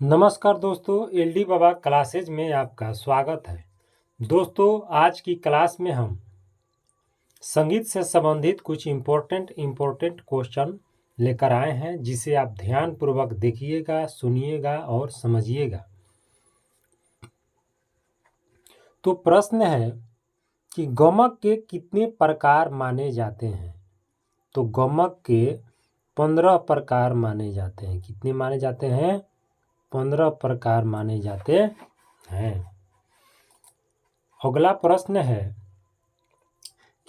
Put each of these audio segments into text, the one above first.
नमस्कार दोस्तों, एलडी बाबा क्लासेज में आपका स्वागत है। दोस्तों, आज की क्लास में हम संगीत से संबंधित कुछ इम्पोर्टेंट क्वेश्चन लेकर आए हैं, जिसे आप ध्यानपूर्वक देखिएगा, सुनिएगा और समझिएगा। तो प्रश्न है कि गमक के कितने प्रकार माने जाते हैं। तो गमक के 15 प्रकार माने जाते हैं। कितने माने जाते हैं? 15 प्रकार माने जाते हैं। अगला प्रश्न है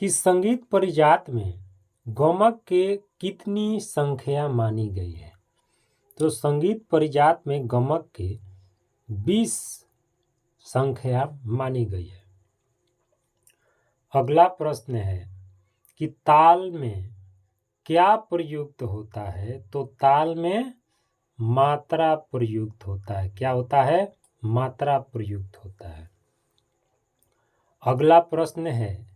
कि संगीत परिजात में गमक के कितनी संख्या मानी गई है। तो संगीत परिजात में गमक के 20 संख्या मानी गई है। अगला प्रश्न है कि ताल में क्या प्रयुक्त होता है। तो ताल में मात्रा प्रयुक्त होता है। क्या होता है? मात्रा प्रयुक्त होता है। अगला प्रश्न है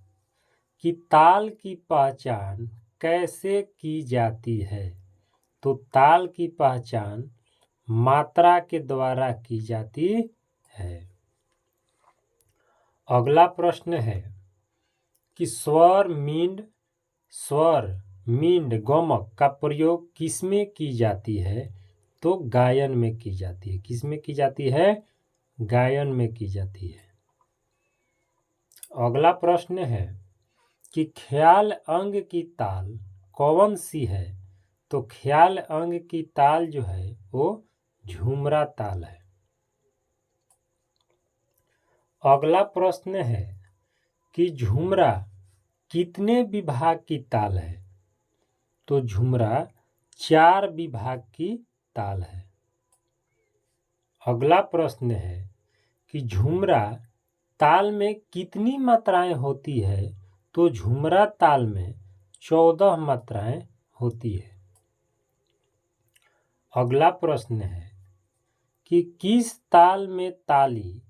कि ताल की पहचान कैसे की जाती है। तो ताल की पहचान मात्रा के द्वारा की जाती है। अगला प्रश्न है कि स्वर मींड गमक का प्रयोग किसमें की जाती है। तो गायन में की जाती है। किसमें की जाती है? गायन में की जाती है। अगला प्रश्न है कि ख्याल अंग की ताल कौन सी है। तो ख्याल अंग की ताल जो है वो झुमरा ताल है। अगला प्रश्न है कि झुमरा कितने विभाग की ताल है। तो झुमरा 4 विभाग की ताल है। अगला प्रश्न है कि झुमरा ताल में कितनी मात्राएं होती है। तो झुमरा ताल में 14 मात्राएं होती है। अगला प्रश्न है कि किस ताल में ताली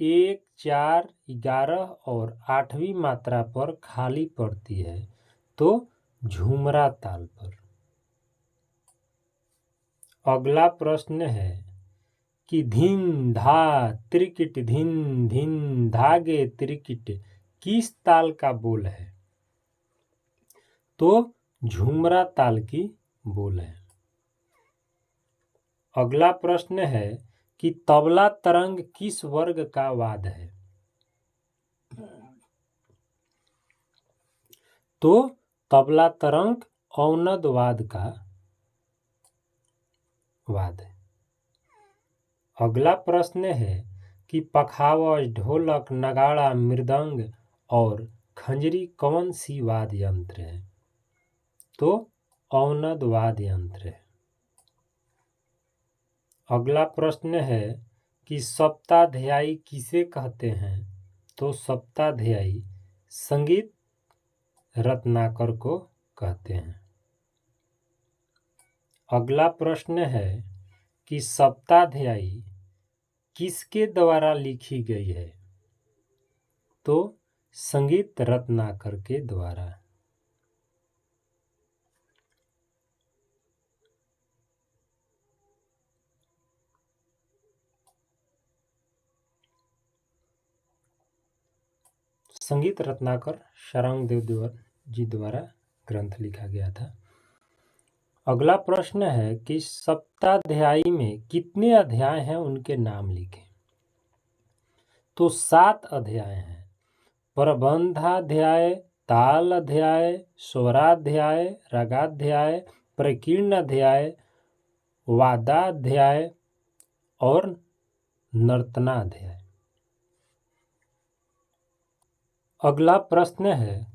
1, 4, 11 और 8वीं मात्रा पर खाली पड़ती है। तो झुमरा ताल पर। अगला प्रश्न है कि धिन धा त्रिकिट धिन धिन धागे त्रिकिट किस ताल का बोल है। तो झुमरा ताल की बोल है। अगला प्रश्न है कि तबला तरंग किस वर्ग का वाद्य है। तो तबला तरंग औनद वाद्य का वाद्य है। अगला प्रश्न है कि पखावज ढोलक नगाड़ा मृदंग और खंजरी कौन सी वाद्य यंत्र है। तो औनद वाद्य यंत्र है। अगला प्रश्न है कि सप्ताध्यायी किसे कहते हैं। तो सप्ताध्यायी संगीत रत्नाकर को कहते हैं। अगला प्रश्न है कि सप्ताध्यायी किसके द्वारा लिखी गई है। तो संगीत रत्नाकर के द्वारा। संगीत रत्नाकर सारंगदेव जी द्वारा ग्रंथ लिखा गया था। अगला प्रश्न है कि सप्ताध्यायी में कितने अध्याय हैं, उनके नाम लिखें। तो 7 अध्याय हैं। प्रबंधाध्याय, ताल अध्याय, स्वराध्याय, रागाध्याय, प्रकीर्ण अध्याय, वादाध्याय और नर्तनाध्याय। अगला प्रश्न है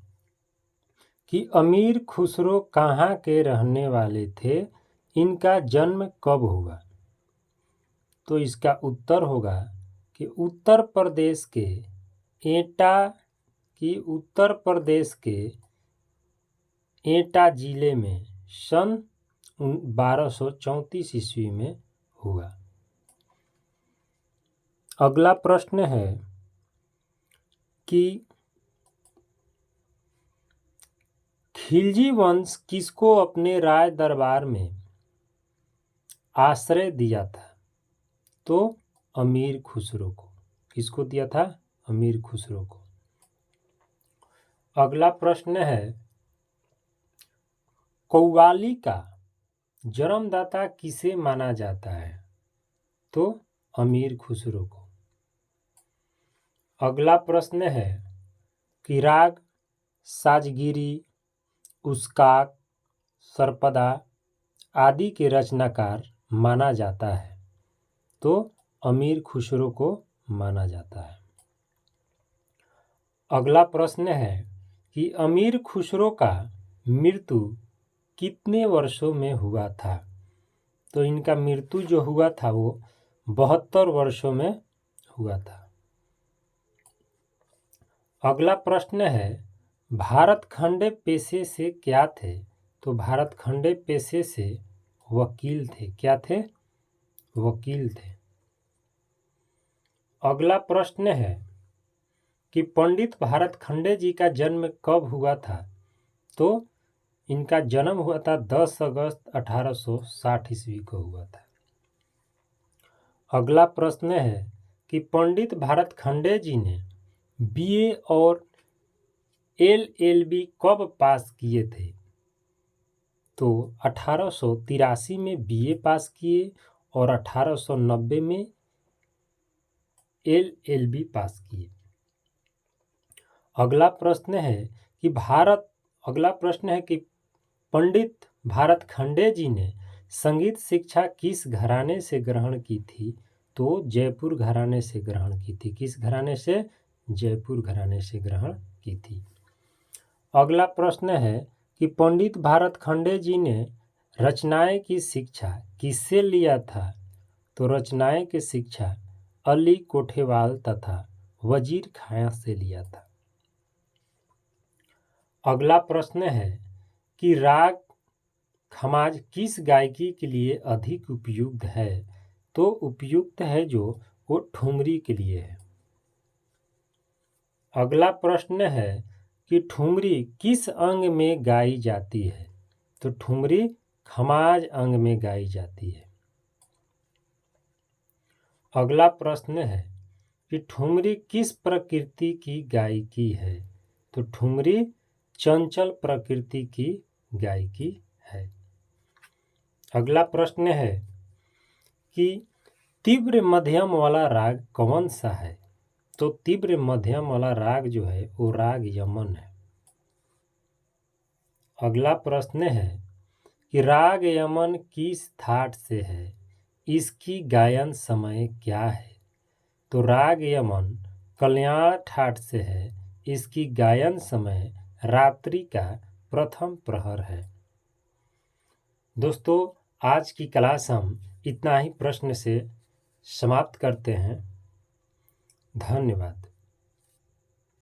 कि अमीर खुसरो कहाँ के रहने वाले थे, इनका जन्म कब हुआ। तो इसका उत्तर होगा कि उत्तर प्रदेश के एटा जिले में सन 1234 ईस्वी में हुआ। अगला प्रश्न है कि खिलजी वंश किसको अपने राज दरबार में आश्रय दिया था। तो अमीर खुसरो को। किसको दिया था? अमीर खुसरो को। अगला प्रश्न है, कव्वाली का जन्मदाता किसे माना जाता है? तो अमीर खुसरो को। अगला प्रश्न है कि राग, साजगिरी, उसकाक, सरपदा आदि के रचनाकार माना जाता है? तो अमीर खुसरो को माना जाता है। अगला प्रश्न है कि अमीर खुसरो का मृत्यु कितने वर्षों में हुआ था? तो इनका मृत्यु जो हुआ था वो 72 वर्षों में हुआ था। अगला प्रश्न है, भारत खंडे पेशे से क्या थे? तो भारत खंडे पेशे से वकील थे। क्या थे? वकील थे। अगला प्रश्न है कि पंडित भारत खंडे जी का जन्म कब हुआ था? तो इनका जन्म हुआ था 10 अगस्त 1860 ईस्वी को हुआ था। अगला प्रश्न है कि पंडित भारत खंडे जी ने बीए और एलएलबी कब पास किए थे? तो 1883 में बीए पास किए और 1890 में एलएलबी पास किए। अगला प्रश्न है कि पंडित भारत खंडे जी ने संगीत शिक्षा किस घराने से ग्रहण की थी? तो जयपुर घराने से ग्रहण की थी। किस घराने से? जयपुर घराने से ग्रहण की थी। अगला प्रश्न है कि पंडित भारत खंडे जी ने रचनाएं की शिक्षा किससे लिया था? तो रचनाएं की शिक्षा अली कोठेवाल तथा वजीर खां से लिया था। अगला प्रश्न है कि राग खमाज किस गायकी के लिए अधिक उपयुक्त है? तो उपयुक्त है जो वो ठुमरी के लिए है। अगला प्रश्न है कि ठुमरी किस अंग में गाई जाती है? तो ठुमरी खमाज अंग में गाई जाती है। अगला प्रश्न है कि ठुमरी किस प्रकृति की गायकी है? तो ठुमरी चंचल प्रकृति की गायकी है। अगला प्रश्न है कि तीव्र मध्यम वाला राग कौन सा है? तो तीव्र मध्यम वाला राग जो है वो राग यमन है। अगला प्रश्न है कि राग यमन किस थाट से है? इसकी गायन समय क्या है? तो राग यमन कल्याण ठाट से है। इसकी गायन समय रात्रि का प्रथम प्रहर है। दोस्तों, आज की क्लास हम इतना ही प्रश्न से समाप्त करते हैं। धन्यवाद।